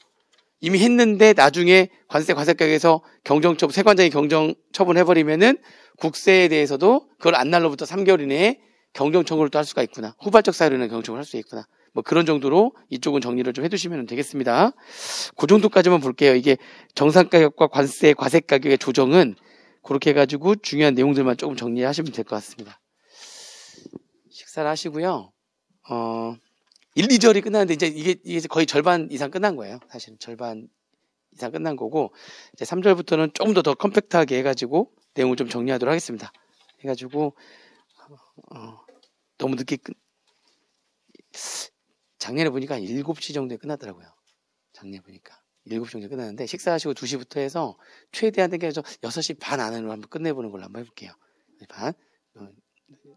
이미 했는데 나중에 관세 과세 가격에서 경정처분, 세관장이 경정 처분해버리면은 국세에 대해서도 그걸 안 날로부터 3개월 이내에 경정 청구를 또 할 수가 있구나. 후발적 사유로는 경정 청구를 할 수 있구나. 뭐 그런 정도로 이쪽은 정리를 좀 해두시면 되겠습니다. 그 정도까지만 볼게요. 이게 정상 가격과 관세 과세 가격의 조정은 그렇게 해가지고 중요한 내용들만 조금 정리하시면 될 것 같습니다. 식사를 하시고요. 1, 2절이 끝났는데 이게 거의 절반 이상 끝난 거예요. 사실은 절반 이상 끝난 거고, 이제 3절부터는 조금 더 컴팩트하게 해가지고 내용을 좀 정리하도록 하겠습니다. 해가지고 너무 늦게 작년에 보니까 7시 정도에 끝나더라고요. 작년에 보니까 7시 정도에 끝났는데, 식사하시고 2시부터 해서 최대한 당겨서 6시 반 안으로 한번 끝내보는 걸로 한번 해볼게요.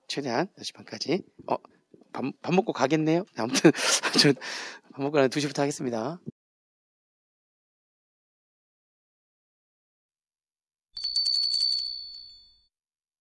최대한 6시 반까지. 밥 먹고 가겠네요. 아무튼 밥 먹고 2시부터 하겠습니다.